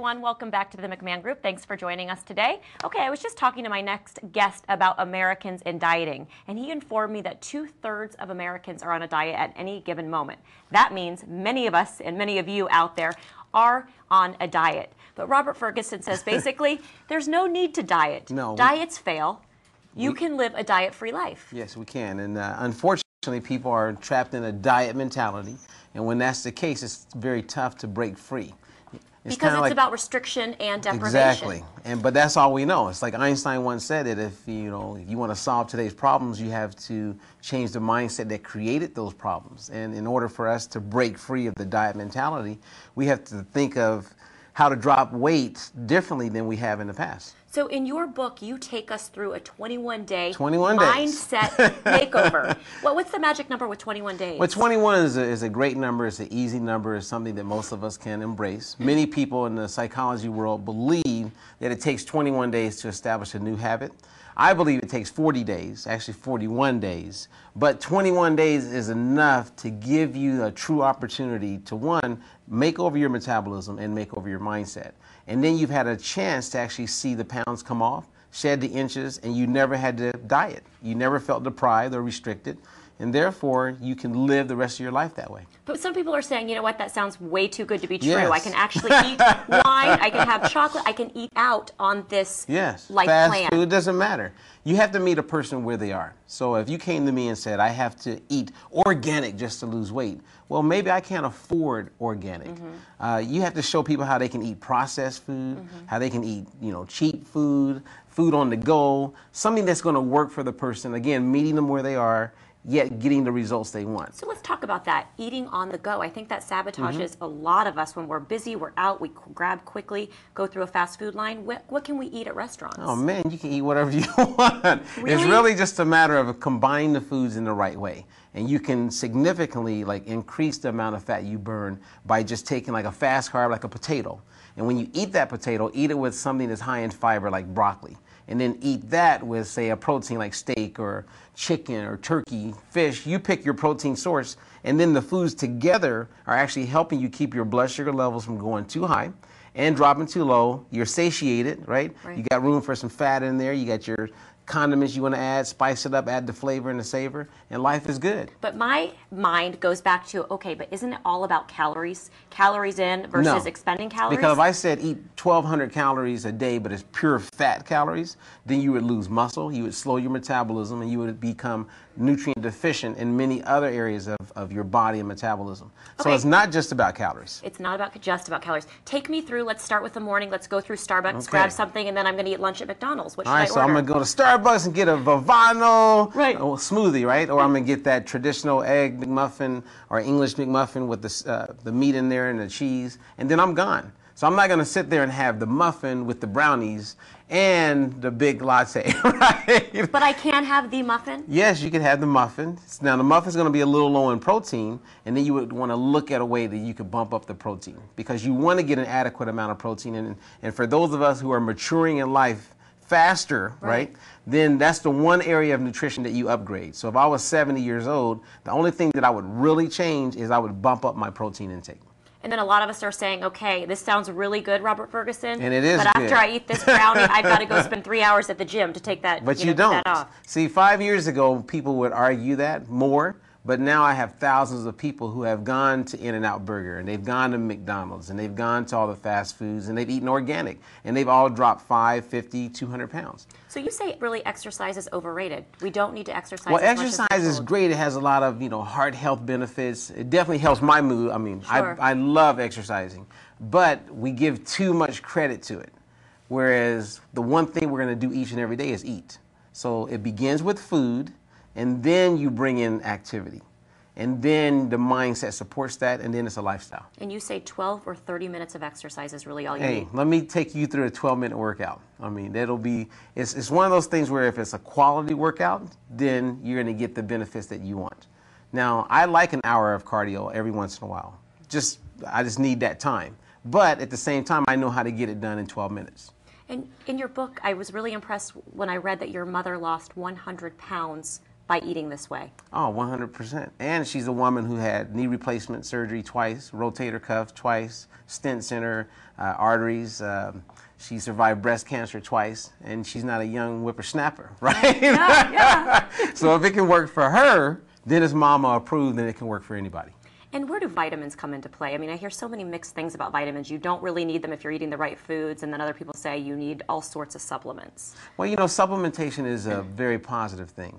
everyone. Welcome back to the McMahon Group. Thanks for joining us today. Okay, I was just talking to my next guest about Americans and dieting, and he informed me that 2/3 of Americans are on a diet at any given moment. That means many of us and many of you out there are on a diet. But Robert Ferguson says basically there's no need to diet. No. Diets fail. You can live a diet-free life. Yes, we can. And unfortunately, people are trapped in a diet mentality. And when that's the case, it's very tough to break free. Because it's about restriction and deprivation. Exactly. But that's all we know. It's like Einstein once said that if you want to solve today's problems, you have to change the mindset that created those problems. And in order for us to break free of the diet mentality, we have to think of how to drop weight differently than we have in the past. So in your book, you take us through a 21-day 21 days mindset makeover. What's the magic number with 21 days? Well, 21 is a great number. It's an easy number. It's something that most of us can embrace. Many people in the psychology world believe that it takes 21 days to establish a new habit. I believe it takes 40 days, actually 41 days. But 21 days is enough to give you a true opportunity to, one, make over your metabolism and make over your mindset. And then you've had a chance to actually see the pounds come off, shed the inches, and you never had to diet. You never felt deprived or restricted. And therefore, you can live the rest of your life that way. But some people are saying, you know what, that sounds way too good to be true. Yes. I can actually eat wine, I can have chocolate, I can eat out on this life fast plan. Food doesn't matter. You have to meet a person where they are. So if you came to me and said, I have to eat organic just to lose weight, well, maybe I can't afford organic. You have to show people how they can eat processed food, how they can eat, cheap food, food on the go, something that's going to work for the person. Again, meeting them where they are, yet getting the results they want. So let's talk about that, eating on the go. I think that sabotages a lot of us when we're busy, we're out, we grab quickly, go through a fast food line. What can we eat at restaurants? Oh man, you can eat whatever you want. Really? It's really just a matter of combining the foods in the right way. And you can significantly increase the amount of fat you burn by just taking like a fast carb like a potato. And when you eat that potato, eat it with something that's high in fiber like broccoli. And then eat that with, say, a protein like steak or chicken or turkey, fish. You pick your protein source, and then the foods together are actually helping you keep your blood sugar levels from going too high and dropping too low. You're satiated, right? You got room for some fat in there. You got your condiments you want to add, spice it up, add the flavor and the savor, and life is good. But my mind goes back to, okay, but isn't it all about calories? Calories in versus expending calories? Because if I said eat 1,200 calories a day, but it's pure fat calories, then you would lose muscle, you would slow your metabolism, and you would become nutrient deficient in many other areas of your body and metabolism. So it's not just about calories. It's not just about calories. Take me through, let's start with the morning, let's go through Starbucks, grab something, and then I'm going to eat lunch at McDonald's. What should I order? So I'm going to go to Starbucks and get a Vivano smoothie, right? Or I'm going to get that traditional egg McMuffin or English McMuffin with the meat in there and the cheese, and then I'm gone. So I'm not going to sit there and have the muffin with the brownies and the big latte, right? But I can have the muffin? Yes, you can have the muffin. Now, the muffin's going to be a little low in protein, and then you would want to look at a way that you could bump up the protein because you want to get an adequate amount of protein. And for those of us who are maturing in life faster, right, then that's the one area of nutrition that you upgrade. So if I was 70 years old, the only thing that I would really change is I would bump up my protein intake. And then a lot of us are saying, okay, this sounds really good, Robert Ferguson. And it is But good. after I eat this brownie, I've got to go spend 3 hours at the gym to take that, but you don't. that off. See, 5 years ago, people would argue that more. But now I have thousands of people who have gone to In-N-Out Burger, and they've gone to McDonald's, and they've gone to all the fast foods, and they've eaten organic, and they've all dropped 5, 50, 200 pounds. So you say really exercise is overrated. We don't need to exercise Well, as much exercise as is great. It has a lot of, heart health benefits. It definitely helps my mood. I mean, I love exercising. But we give too much credit to it. Whereas the one thing we're going to do each and every day is eat. So it begins with food, and then you bring in activity. And then the mindset supports that, and then it's a lifestyle. And you say 12 or 30 minutes of exercise is really all you need. Hey, let me take you through a 12-minute workout. I mean, it's one of those things where if it's a quality workout, then you're going to get the benefits that you want. Now, I like an hour of cardio every once in a while. I just need that time. But at the same time, I know how to get it done in 12 minutes. And in your book, I was really impressed when I read that your mother lost 100 pounds by eating this way? Oh, 100%. And she's a woman who had knee replacement surgery twice, rotator cuff twice, stents in her arteries. She survived breast cancer twice, and she's not a young whippersnapper, right? Yeah, yeah. So if it can work for her, then it's mama approved, then it can work for anybody. And where do vitamins come into play? I mean, I hear so many mixed things about vitamins. You don't really need them if you're eating the right foods, and then other people say you need all sorts of supplements. Well, you know, supplementation is a very positive thing.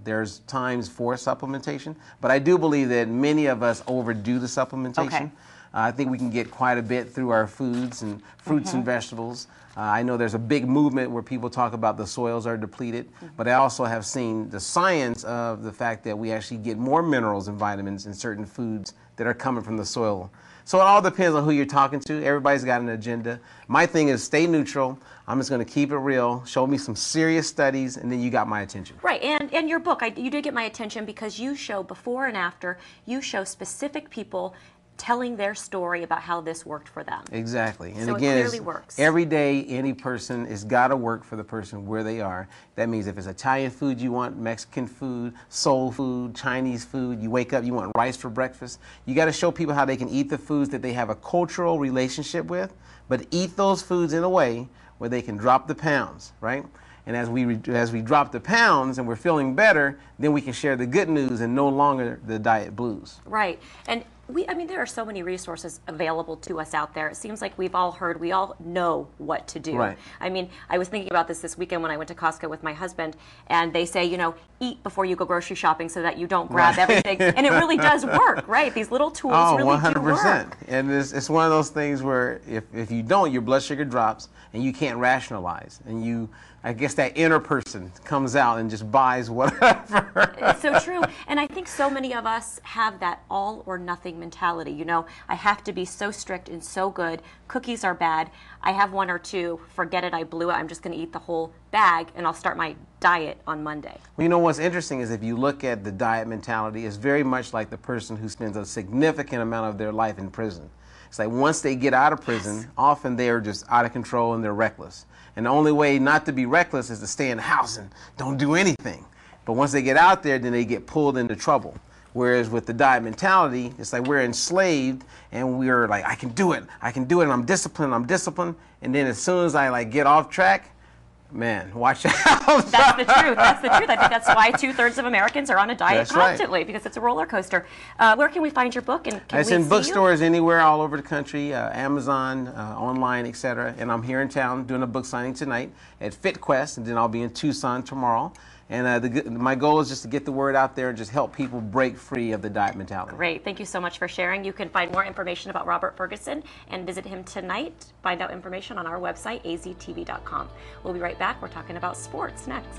There's times for supplementation, but I do believe that many of us overdo the supplementation. Okay. I think we can get quite a bit through our foods and fruits and vegetables. I know there's a big movement where people talk about the soils are depleted, but I also have seen the science of the fact that we actually get more minerals and vitamins in certain foods that are coming from the soil. So it all depends on who you're talking to. Everybody's got an agenda. My thing is stay neutral. I'm just going to keep it real, show me some serious studies, and then you got my attention. Right, and your book, you did get my attention because you show before and after, you show specific people telling their story about how this worked for them. Exactly. And so again, it clearly works. Every day, any person has got to work for the person where they are. That means if it's Italian food you want, Mexican food, soul food, Chinese food, you wake up, you want rice for breakfast, you got to show people how they can eat the foods that they have a cultural relationship with, but eat those foods in a way where they can drop the pounds, right? And as we drop the pounds and we're feeling better, then we can share the good news and no longer the diet blues. Right. And I mean, there are so many resources available to us out there. It seems like we've all heard, we all know what to do. Right. I mean, I was thinking about this weekend when I went to Costco with my husband, and they say, you know, eat before you go grocery shopping so that you don't grab everything. And it really does work, right? These little tools really 100%. do work. And it's one of those things where if you don't, your blood sugar drops and you can't rationalize. And I guess that inner person comes out and just buys whatever. It's so true. And I think so many of us have that all or nothing mentality. You know, I have to be so strict and so good. Cookies are bad. I have one or two. Forget it. I blew it. I'm just going to eat the whole bag and I'll start my diet on Monday. Well, you know what's interesting is if you look at the diet mentality, it's very much like the person who spends a significant amount of their life in prison. It's like once they get out of prison, often they are just out of control and they're reckless. And the only way not to be reckless is to stay in the house and don't do anything. But once they get out there, then they get pulled into trouble. Whereas with the diet mentality, it's like we're enslaved and we're like, I can do it, and I'm disciplined. And then as soon as I get off track, man, watch out. That's the truth. That's the truth. I think that's why 2/3 of Americans are on a diet That's right. constantly, because it's a roller coaster. Where can we find your book? And can It's we in see bookstores anywhere all over the country, Amazon, online, etc. And I'm here in town doing a book signing tonight at FitQuest, and then I'll be in Tucson tomorrow. And my goal is just to get the word out there and just help people break free of the diet mentality. Great. Thank you so much for sharing. You can find more information about Robert Ferguson and visit him tonight. Find out information on our website, aztv.com. We'll be right back. We're talking about sports next.